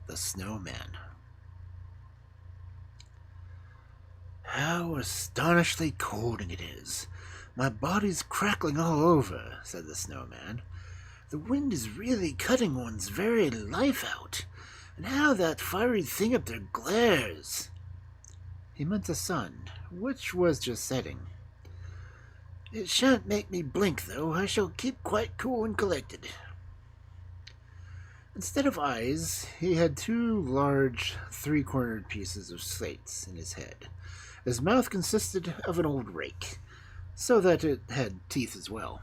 the snowman. "How astonishingly cold it is! My body's crackling all over," said the snowman. "The wind is really cutting one's very life out. And how that fiery thing up there glares!" He meant the sun, which was just setting. "It shan't make me blink, though. I shall keep quite cool and collected." Instead of eyes, he had two large, three-cornered pieces of slates in his head. His mouth consisted of an old rake, so that it had teeth as well.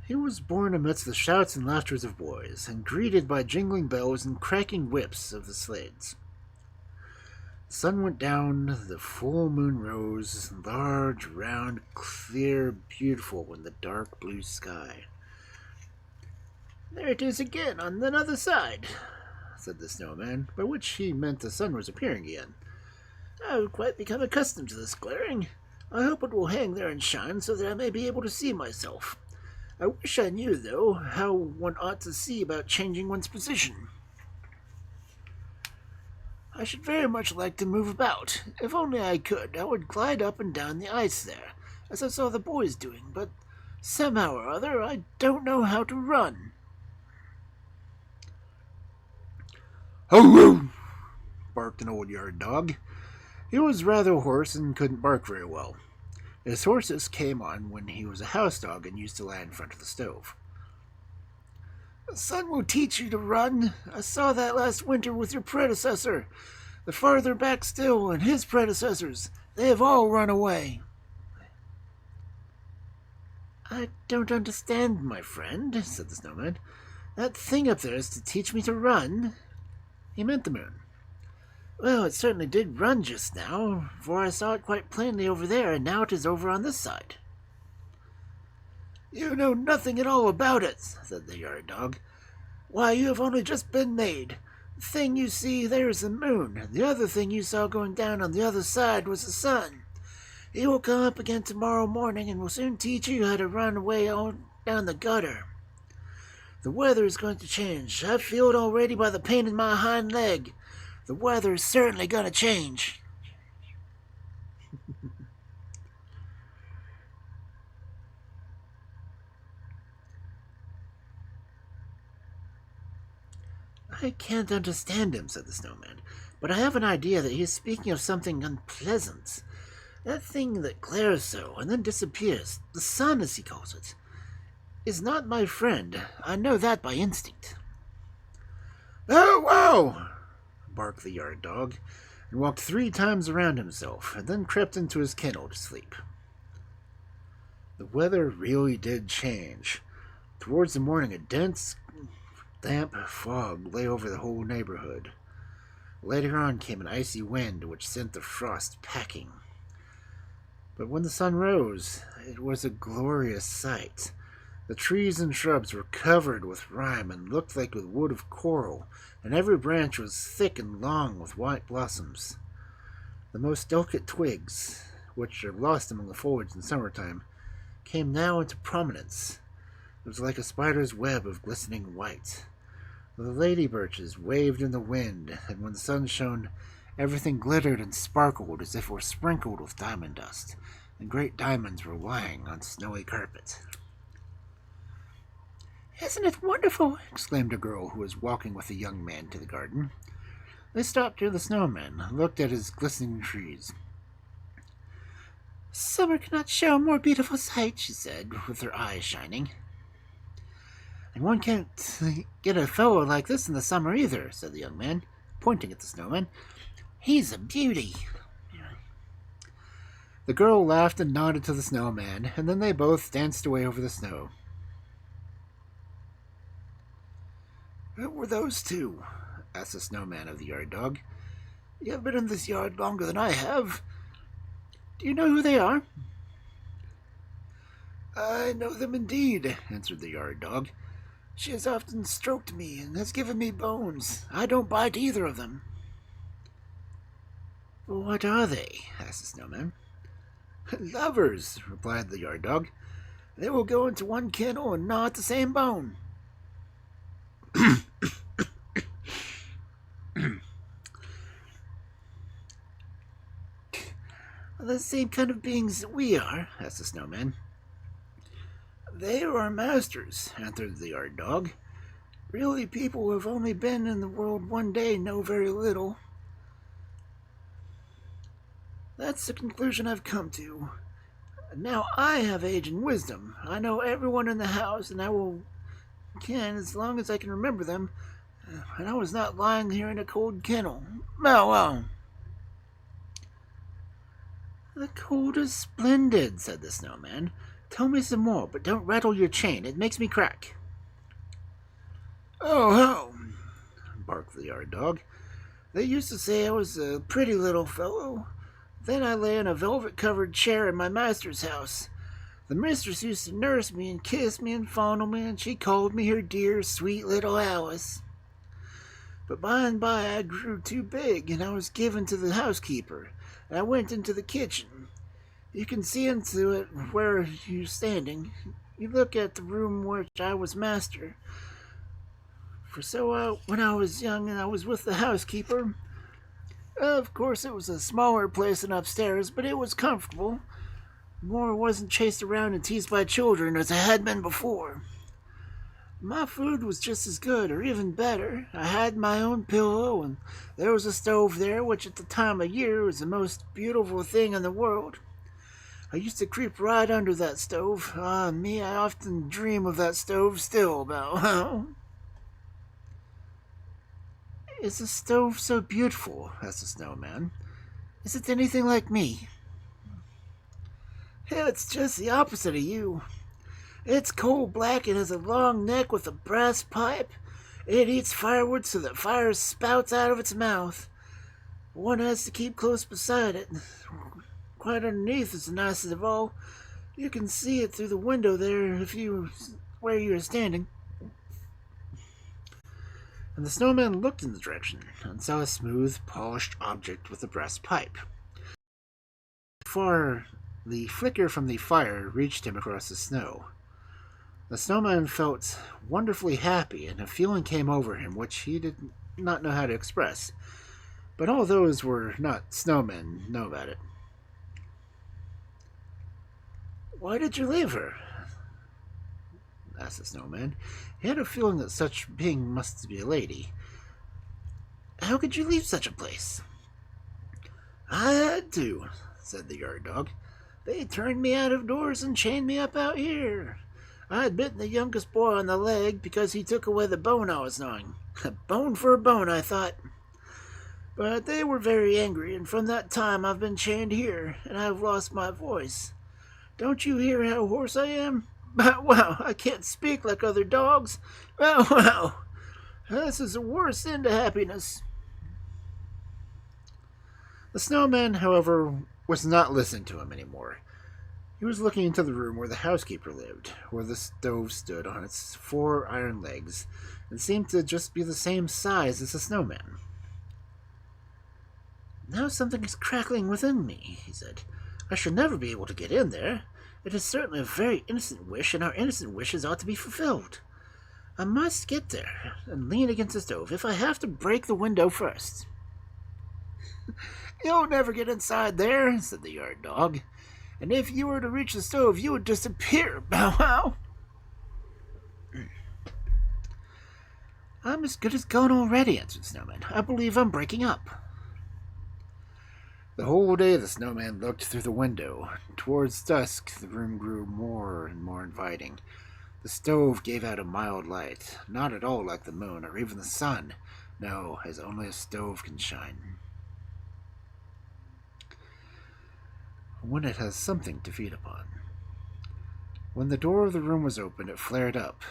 He was born amidst the shouts and laughters of boys, and greeted by jingling bells and cracking whips of the sleds. The sun went down, the full moon rose, large, round, clear, beautiful in the dark blue sky. "There it is again, on the other side," said the snowman, by which he meant the sun was appearing again. "I've quite become accustomed to this glaring. I hope it will hang there and shine so that I may be able to see myself. I wish I knew, though, how one ought to see about changing one's position. I should very much like to move about. If only I could, I would glide up and down the ice there, as I saw the boys doing, but somehow or other I don't know how to run." "Ho-ho!" barked an old yard dog. He was rather hoarse and couldn't bark very well. His hoarseness came on when he was a house dog and used to lie in front of the stove. "The sun will teach you to run. I saw that last winter with your predecessor. The farther back still, and his predecessors. They have all run away." "I don't understand, my friend," said the snowman. "That thing up there is to teach me to run?" He meant the moon. "Well, it certainly did run just now, for I saw it quite plainly over there, and now it is over on this side." "You know nothing at all about it," said the yard dog. "Why, you have only just been made. The thing you see there is the moon. The other thing you saw going down on the other side was the sun. He will come up again tomorrow morning and will soon teach you how to run away on down the gutter. The weather is going to change. I feel it already by the pain in my hind leg. The weather is certainly going to change." "I can't understand him," said the snowman, "but I have an idea that he is speaking of something unpleasant. That thing that glares so and then disappears, the sun as he calls it, is not my friend. I know that by instinct." "Oh, wow!" barked the yard dog, and walked 3 times around himself, and then crept into his kennel to sleep. The weather really did change. Towards the morning, a dense, damp fog lay over the whole neighborhood. Later on came an icy wind which sent the frost packing. But when the sun rose, it was a glorious sight. The trees and shrubs were covered with rime and looked like a wood of coral, and every branch was thick and long with white blossoms. The most delicate twigs, which are lost among the foliage in summertime, came now into prominence. It was like a spider's web of glistening white. The lady birches waved in the wind, and when the sun shone, everything glittered and sparkled as if it were sprinkled with diamond dust, and great diamonds were lying on snowy carpet. "Isn't it wonderful?" exclaimed a girl who was walking with a young man to the garden. They stopped near the snowman and looked at his glistening trees. "Summer cannot show a more beautiful sight," she said, with her eyes shining. "And one can't get a fellow like this in the summer either," said the young man, pointing at the snowman. "He's a beauty." The girl laughed and nodded to the snowman, and then they both danced away over the snow. "Who were those two?" asked the snowman of the yard dog. "You have been in this yard longer than I have. Do you know who they are?" "I know them indeed," answered the yard dog. "She has often stroked me and has given me bones. I don't bite either of them." "What are they?" asked the snowman. "Lovers," replied the yard dog. "They will go into one kennel and gnaw at the same bone." the same kind of beings that we are?" asked the snowman. "They are our masters," answered the yard dog. "Really, people who have only been in the world one day know very little. That's the conclusion I've come to. Now I have age and wisdom. I know everyone in the house, and I can as long as I can remember them. And I was not lying here in a cold kennel. Well. "The cold is splendid," said the snowman. "Tell me some more, but don't rattle your chain. It makes me crack." "Oh, barked the yard dog. "They used to say I was a pretty little fellow. Then I lay in a velvet-covered chair in my master's house. The mistress used to nurse me and kiss me and fondle me, and she called me her dear, sweet little Alice. But by and by I grew too big, and I was given to the housekeeper, and I went into the kitchen. You can see into it where you're standing. You look at the room which I was master. When I was young and I was with the housekeeper, of course it was a smaller place than upstairs, but it was comfortable. More wasn't chased around and teased by children as I had been before. My food was just as good, or even better. I had my own pillow, and there was a stove there, which at the time of year was the most beautiful thing in the world. I used to creep right under that stove. Ah, me, I often dream of that stove still, about. "Is the stove so beautiful?" asked the snowman. "Is it anything like me?" "It's just the opposite of you. It's coal-black and has a long neck with a brass pipe. It eats firewood so that fire spouts out of its mouth. One has to keep close beside it. Quite underneath is the nicest of all. You can see it through the window there where you are standing." And the snowman looked in the direction and saw a smooth, polished object with a brass pipe. Before the flicker from the fire reached him across the snow, the snowman felt wonderfully happy, and a feeling came over him which he did not know how to express. But all those who were not snowmen know about it. "Why did you leave her?" asked the snowman. He had a feeling that such being must be a lady. "How could you leave such a place?" "I had to," said the yard dog. "They turned me out of doors and chained me up out here. I had bitten the youngest boy on the leg because he took away the bone I was gnawing. A bone for a bone, I thought. But they were very angry, and from that time I've been chained here, and I've lost my voice. Don't you hear how hoarse I am? Well, I can't speak like other dogs. Well, this is the worst end to happiness." The snowman, however, was not listening to him any more. He was looking into the room where the housekeeper lived, where the stove stood on its 4 iron legs, and seemed to just be the same size as the snowman. "Now something is crackling within me," he said. "I shall never be able to get in there. It is certainly a very innocent wish, and our innocent wishes ought to be fulfilled. I must get there and lean against the stove, if I have to break the window first." "You'll never get inside there," said the yard dog. "And if you were to reach the stove, you would disappear. Bow wow." "I'm as good as gone already," answered the snowman. "I believe I'm breaking up." The whole day the snowman looked through the window. Towards dusk the room grew more and more inviting. The stove gave out a mild light, not at all like the moon or even the sun. No, as only a stove can shine when it has something to feed upon. When the door of the room was opened, it flared up.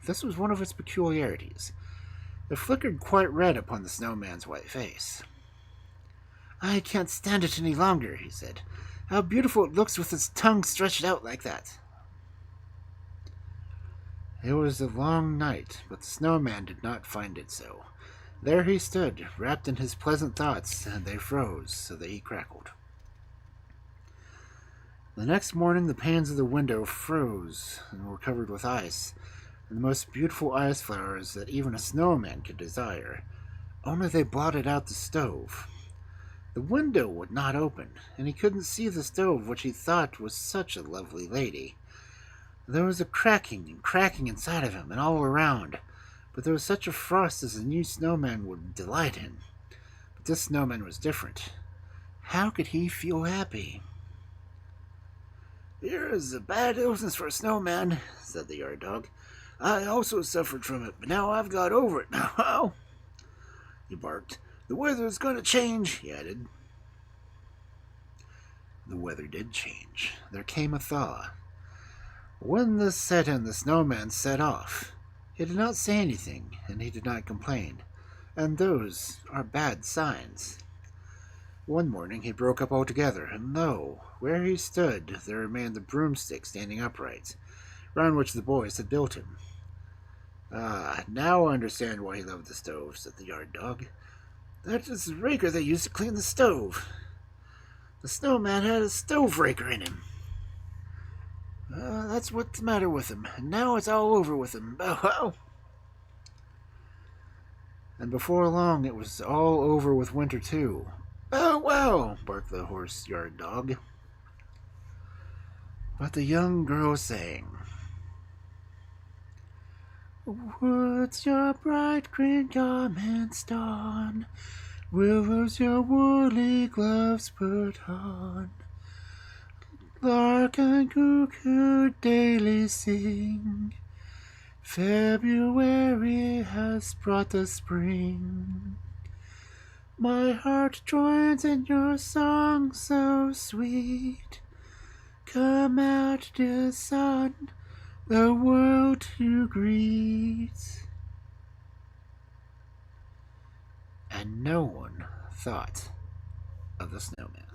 This was one of its peculiarities. It flickered quite red upon the snowman's white face. "I can't stand it any longer," he said. "How beautiful it looks with its tongue stretched out like that." It was a long night, but the snowman did not find it so. There he stood, wrapped in his pleasant thoughts, and they froze so that he crackled. The next morning the panes of the window froze and were covered with ice, and the most beautiful ice flowers that even a snowman could desire, only they blotted out the stove. The window would not open, and he couldn't see the stove, which he thought was such a lovely lady. There was a cracking and cracking inside of him and all around, but there was such a frost as a new snowman would delight in. But this snowman was different. How could he feel happy? "Here is a bad illness for a snowman," said the yard dog. "I also suffered from it, but now I've got over it. Now," he barked. "The weather is going to change," he added. The weather did change. There came a thaw. When this set in, the snowman set off. He did not say anything, and he did not complain, and those are bad signs. One morning he broke up altogether, and lo, where he stood there remained the broomstick standing upright, round which the boys had built him. "Ah, now I understand why he loved the stove," said the yard dog. "That is the raker they used to clean the stove. The snowman had a stove raker in him. That's what's the matter with him, and now it's all over with him. Bow wow!" And before long it was all over with winter too. "Bow wow!" barked the horse yard dog. But the young girl sang, "Woods your bright green garments don, willows your woolly gloves put on. Lark and cuckoo daily sing, February has brought the spring. My heart joins in your song so sweet. Come out, dear sun, the world to greet." And no one thought of the snowman.